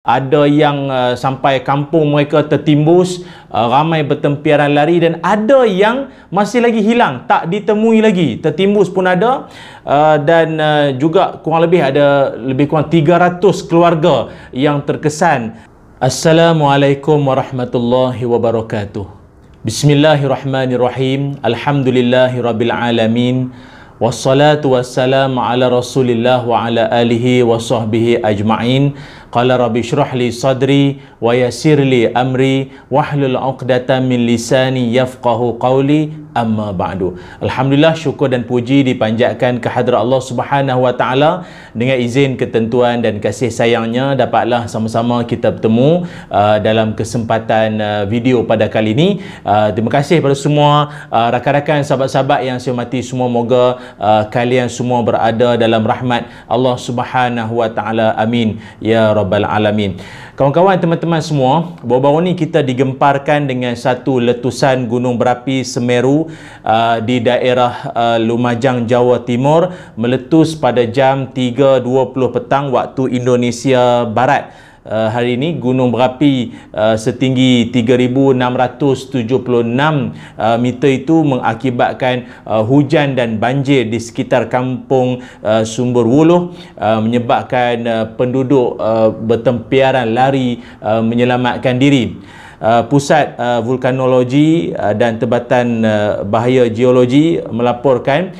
ada yang sampai kampung mereka tertimbus, ramai bertempiaran lari, dan ada yang masih lagi hilang, tak ditemui lagi, tertimbus pun ada, dan juga kurang lebih ada lebih kurang 300 keluarga yang terkesan. Assalamualaikum warahmatullahi wabarakatuh. Bismillahirrahmanirrahim. Alhamdulillahirabbil alamin. Wassalatu wassalamu ala Rasulillah wa ala alihi wa sahbihi ajma'in. Qala rabbi shrah li sadri wa yassir li amri wahlul 'uqdatam min lisani yafqahu qawli, amma ba'du. Alhamdulillah, syukur dan puji dipanjatkan ke hadrat Allah Subhanahu wa taala. Dengan izin, ketentuan dan kasih sayangnya, dapatlah sama-sama kita bertemu dalam kesempatan video pada kali ini. Terima kasih kepada semua rakan-rakan, sahabat-sahabat yang saya hormati semua. Moga kalian semua berada dalam rahmat Allah Subhanahu wa taala. Amin ya rabbal alamin. Kawan-kawan, teman-teman semua, baru-baru ni kita digemparkan dengan satu letusan gunung berapi Semeru di daerah Lumajang, Jawa Timur, meletus pada jam 3.20 petang waktu Indonesia Barat. Hari ini gunung berapi setinggi 3,676 meter itu mengakibatkan hujan dan banjir di sekitar kampung Sumber Wuluh, menyebabkan penduduk bertempiaran lari menyelamatkan diri. Pusat Vulkanologi dan Tempatan Bahaya Geologi melaporkan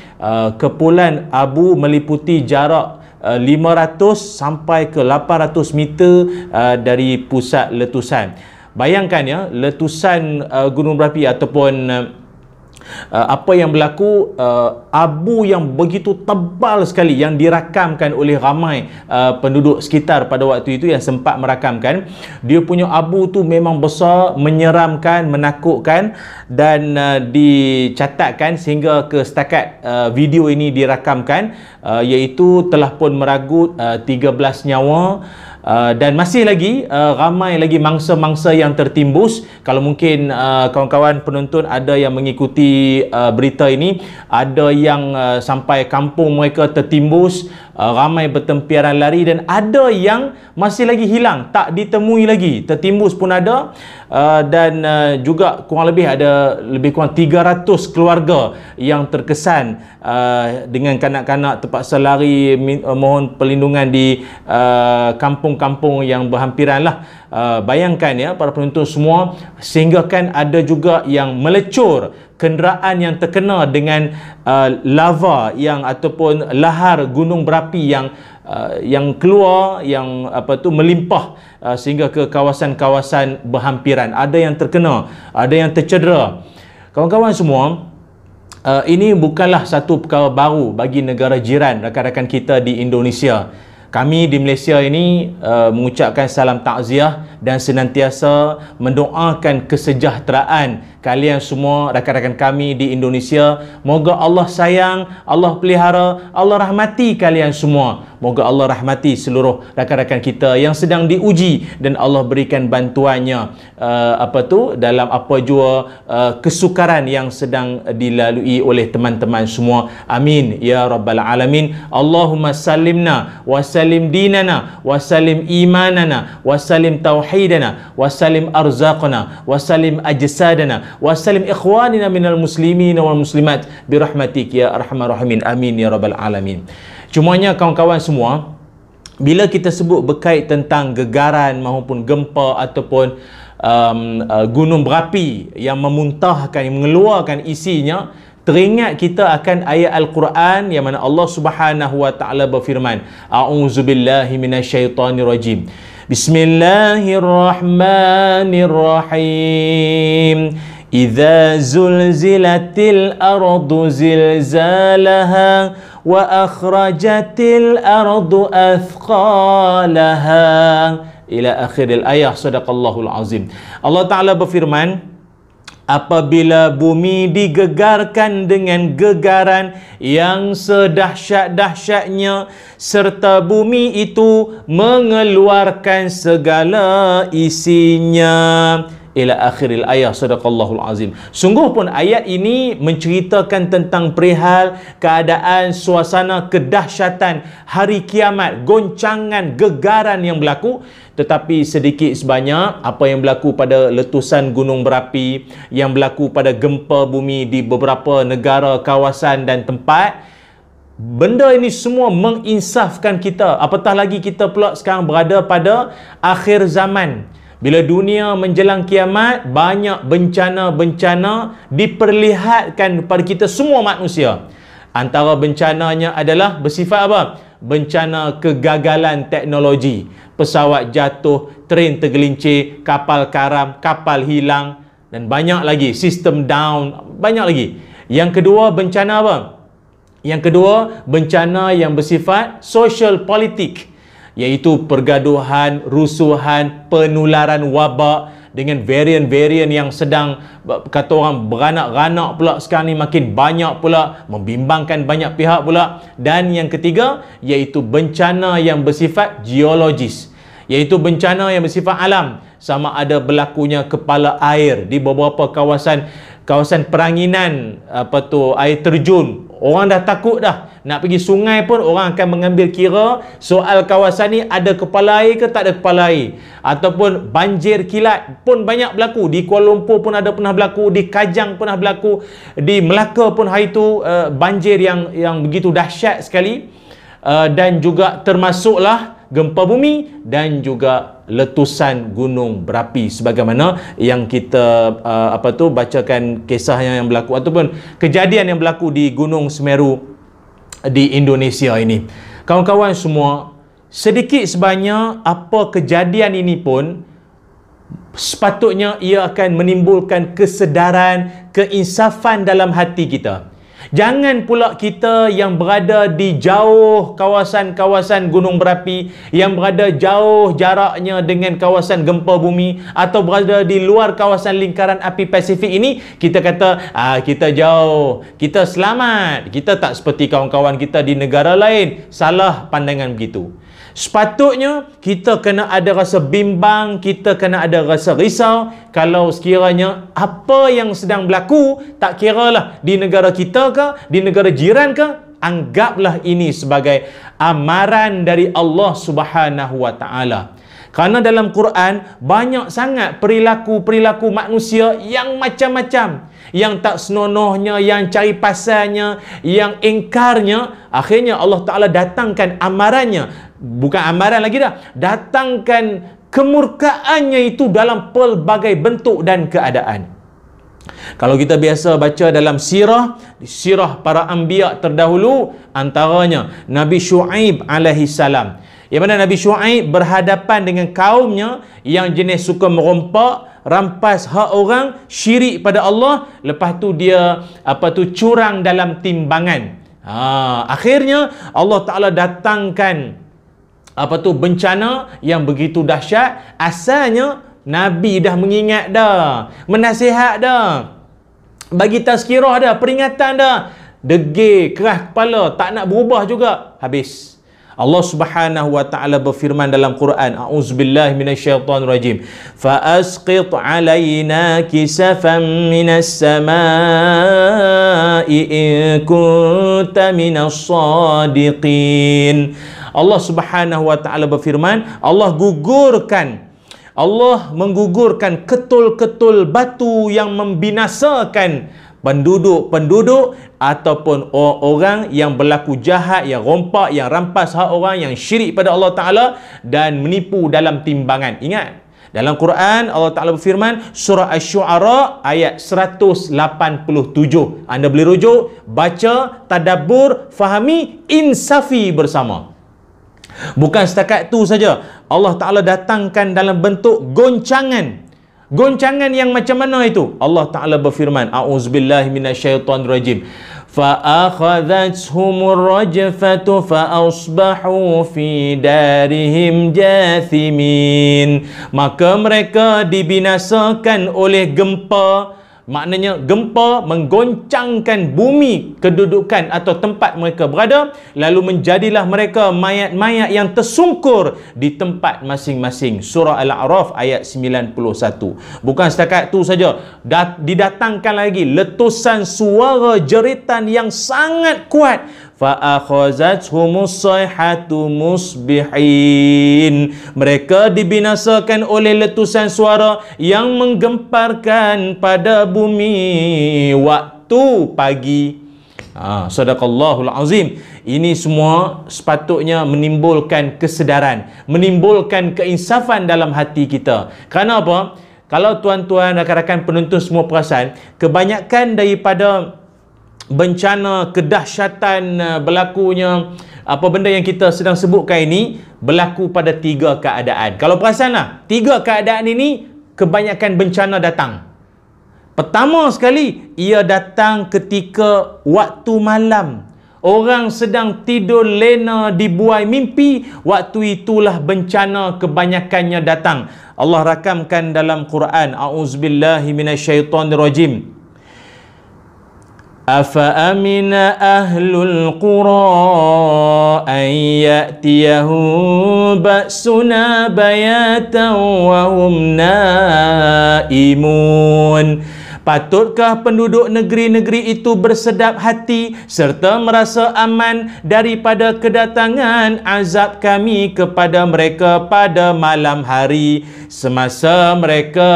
kepulan abu meliputi jarak 500 sampai ke 800 meter dari pusat letusan. Bayangkan ya, letusan gunung berapi ataupun apa yang berlaku, abu yang begitu tebal sekali yang dirakamkan oleh ramai penduduk sekitar pada waktu itu yang sempat merakamkan. Dia punya abu tu memang besar, menyeramkan, menakutkan, dan dicatatkan sehingga ke setakat video ini dirakamkan, iaitu telah pun meragut 13 nyawa. Dan masih lagi ramai lagi mangsa-mangsa yang tertimbus. Kalau mungkin kawan-kawan penonton ada yang mengikuti berita ini, ada yang sampai kampung mereka tertimbus, ramai bertempiaran lari, dan ada yang masih lagi hilang, tak ditemui lagi, tertimbus pun ada, dan juga kurang lebih ada lebih kurang 300 keluarga yang terkesan dengan kanak-kanak terpaksa lari mohon perlindungan di kampung-kampung yang berhampiran lah. Bayangkan ya para penonton semua, sehingga kan ada juga yang melecur, kenderaan yang terkena dengan lava yang ataupun lahar gunung berapi yang keluar, yang melimpah sehingga ke kawasan-kawasan berhampiran. Ada yang terkena, ada yang tercedera. Kawan-kawan semua, ini bukanlah satu perkara baru bagi negara jiran rakan-rakan kita di Indonesia. Kami di Malaysia ini mengucapkan salam takziah dan senantiasa mendoakan kesejahteraan kalian semua, rakan-rakan kami di Indonesia. Moga Allah sayang, Allah pelihara, Allah rahmati kalian semua. Moga Allah rahmati seluruh rakan-rakan kita yang sedang diuji, dan Allah berikan bantuannya dalam apa jua kesukaran yang sedang dilalui oleh teman-teman semua. Amin ya rabbal alamin. Allahumma sallimna wa sallim dinana wa sallim imanana wa sallim tauhidana wa sallim arzaqana wa sallim ajsadana wa sallim ikhwanina minal muslimin wal muslimat birahmatik ya arhamar rahimin. Amin ya rabbal alamin. Cumanya kawan-kawan semua, bila kita sebut berkait tentang gegaran maupun gempa ataupun gunung berapi yang memuntahkan, yang mengeluarkan isinya, teringat kita akan ayat Al-Quran yang mana Allah Subhanahu wa taala berfirman, a'udzubillahi minasyaitonirrajim. Bismillahirrahmanirrahim. Idza zulzilatil ardu zilzalaha wa akhrajatil ardu athqalaha ila akhiril ayah. Sadaqallahul azim. Allah Ta'ala berfirman, apabila bumi digegarkan dengan gegaran yang sedahsyat-dahsyatnya, serta bumi itu mengeluarkan segala isinya. Ila akhiril ayah. Sadaqallahul azim. Sungguh pun ayat ini menceritakan tentang perihal keadaan suasana kedahsyatan hari kiamat, goncangan, gegaran yang berlaku. tetapi sedikit sebanyak apa yang berlaku pada letusan gunung berapi, yang berlaku pada gempa bumi di beberapa negara, kawasan dan tempat, benda ini semua menginsafkan kita. Apatah lagi kita pula sekarang berada pada akhir zaman. Bila dunia menjelang kiamat, banyak bencana-bencana diperlihatkan kepada kita semua manusia. Antara bencananya adalah bersifat apa? Bencana kegagalan teknologi. Pesawat jatuh, tren tergelincir, kapal karam, kapal hilang dan banyak lagi. Sistem down, banyak lagi. Yang kedua, bencana apa? Yang kedua, bencana yang bersifat social politik, iaitu pergaduhan, rusuhan, penularan wabak dengan varian-varian yang sedang, kata orang, beranak-ranak pula sekarang ni, makin banyak pula, membimbangkan banyak pihak pula. Dan yang ketiga, iaitu bencana yang bersifat geologis, iaitu bencana yang bersifat alam, sama ada berlakunya kepala air di beberapa kawasan peranginan, air terjun. Orang dah takut dah. Nak pergi sungai pun orang akan mengambil kira soal kawasan ni ada kepala air ke tak ada kepala air. Ataupun banjir kilat pun banyak berlaku. Di Kuala Lumpur pun ada pernah berlaku, di Kajang pernah berlaku, di Melaka pun hari tu banjir yang begitu dahsyat sekali. Dan juga termasuklah gempa bumi dan juga letusan gunung berapi, sebagaimana yang kita bacakan kisahnya yang berlaku ataupun kejadian yang berlaku di Gunung Semeru di Indonesia ini. Kawan-kawan semua, sedikit sebanyak apa kejadian ini pun sepatutnya ia akan menimbulkan kesedaran, keinsafan dalam hati kita. Jangan pula kita yang berada di jauh kawasan-kawasan gunung berapi, yang berada jauh jaraknya dengan kawasan gempa bumi, atau berada di luar kawasan lingkaran api Pasifik ini, kita kata, kita jauh, kita selamat, kita tak seperti kawan-kawan kita di negara lain. Salah pandangan begitu. Sepatutnya kita kena ada rasa bimbang, kita kena ada rasa risau kalau sekiranya apa yang sedang berlaku, tak kiralah di negara kita ke, di negara jiran ke, anggaplah ini sebagai amaran dari Allah Subhanahu wa taala. Kerana dalam Quran banyak sangat perilaku-perilaku manusia yang macam-macam, yang tak senonohnya, yang cari pasalnya, yang ingkarnya. Akhirnya Allah Ta'ala datangkan amarannya, bukan amaran lagi dah, datangkan kemurkaannya itu dalam pelbagai bentuk dan keadaan. Kalau kita biasa baca dalam sirah para anbiya terdahulu, antaranya Nabi Syuaib alaihi salam, yang mana Nabi Syuaib berhadapan dengan kaumnya yang jenis suka merompak, rampas hak orang, syirik pada Allah, lepas tu dia curang dalam timbangan. Akhirnya Allah Ta'ala datangkan bencana yang begitu dahsyat. Asalnya Nabi dah mengingat dah, menasihat dah, bagi tazkirah dah, peringatan dah, degil, keras kepala, tak nak berubah juga, habis. Allah Subhanahu wa taala berfirman dalam Quran, a'udzubillahi minasyaitonir rajim, fa asqit 'alaina kisafan minas samaa'i in kunta minas shadiqin. Allah Subhanahu wa taala berfirman, Allah menggugurkan ketul-ketul batu yang membinasakan penduduk-penduduk ataupun orang yang berlaku jahat, yang rompak, yang rampas hak orang, yang syirik pada Allah Ta'ala dan menipu dalam timbangan. Ingat, dalam Quran Allah Ta'ala berfirman, surah Asy-Syu'ara ayat 187. Anda boleh rujuk, baca, tadabbur, fahami, insafi bersama. Bukan setakat itu saja, Allah Ta'ala datangkan dalam bentuk goncangan. Goncangan yang macam mana itu? Allah Ta'ala berfirman, a'udzubillahi minasyaitonir rajim, fa akhadhathumur rajfatu fa asbahu fi darihim jathimin. Maka mereka dibinasakan oleh gempa. Maknanya gempa menggoncangkan bumi kedudukan atau tempat mereka berada, lalu menjadilah mereka mayat-mayat yang tersungkur di tempat masing-masing. Surah Al-A'raf ayat 91. Bukan setakat itu saja, didatangkan lagi letusan suara jeritan yang sangat kuat. fa akhazathumus sayhatu musbihin. Mereka dibinasakan oleh letusan suara yang menggemparkan pada bumi waktu pagi. Sadaqallahul azim. Ini semua sepatutnya menimbulkan kesedaran, menimbulkan keinsafan dalam hati kita. Kerana apa? Kalau tuan-tuan, rakan-rakan penonton semua perasan, kebanyakan daripada bencana kedahsyatan berlakunya apa benda yang kita sedang sebutkan ini berlaku pada 3 keadaan. Kalau perasanlah, 3 keadaan ini kebanyakan bencana datang. Pertama sekali, ia datang ketika waktu malam. Orang sedang tidur lena dibuai mimpi, waktu itulah bencana kebanyakannya datang. Allah rakamkan dalam Quran, a'udzubillahi minasyaitonirrajim. Afa amina ahlul qura an ya'tiyahum ba'suna bayatan wa hum naimun. Patutkah penduduk negeri-negeri itu bersedap hati serta merasa aman daripada kedatangan azab kami kepada mereka pada malam hari semasa mereka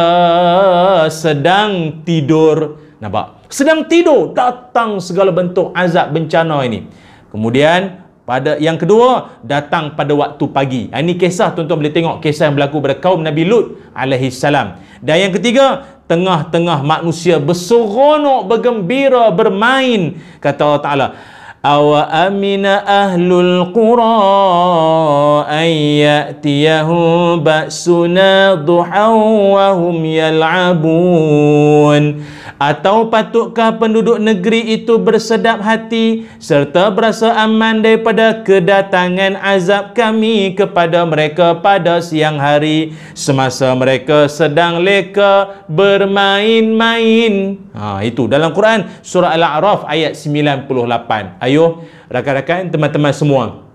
sedang tidur? Nampak? Sedang tidur, datang segala bentuk azab bencana ini. Kemudian pada yang kedua, datang pada waktu pagi. Ini kisah, tuan-tuan boleh tengok kisah yang berlaku pada kaum Nabi Lut alaihi salam. Dan yang ketiga, tengah-tengah manusia berseronok, bergembira, bermain. Kata Allah Ta'ala, awa amina ahlul qura an ya'tiyahum ba'suna duhaw wa hum yal'abun. Atau patutkah penduduk negeri itu bersedap hati serta berasa aman daripada kedatangan azab kami kepada mereka pada siang hari semasa mereka sedang leka bermain-main. Itu dalam Quran surah Al-A'raf ayat 98. Ayuh rakan-rakan, teman-teman semua,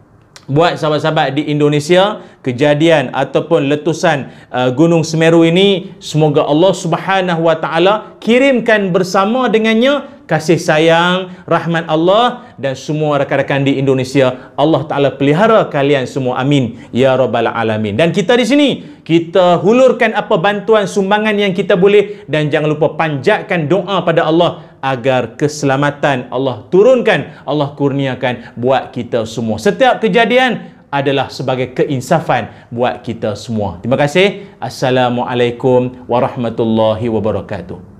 buat sahabat-sahabat di Indonesia, kejadian ataupun letusan Gunung Semeru ini, semoga Allah Subhanahu wa Ta'ala kirimkan bersama dengannya kasih sayang, rahmat Allah, dan semua rakan-rakan di Indonesia. Allah Ta'ala pelihara kalian semua. Amin ya rabbal alamin. Dan kita di sini, kita hulurkan apa bantuan sumbangan yang kita boleh, dan jangan lupa panjatkan doa pada Allah agar keselamatan Allah turunkan, Allah kurniakan buat kita semua. Setiap kejadian adalah sebagai keinsafan buat kita semua. Terima kasih. Assalamualaikum warahmatullahi wabarakatuh.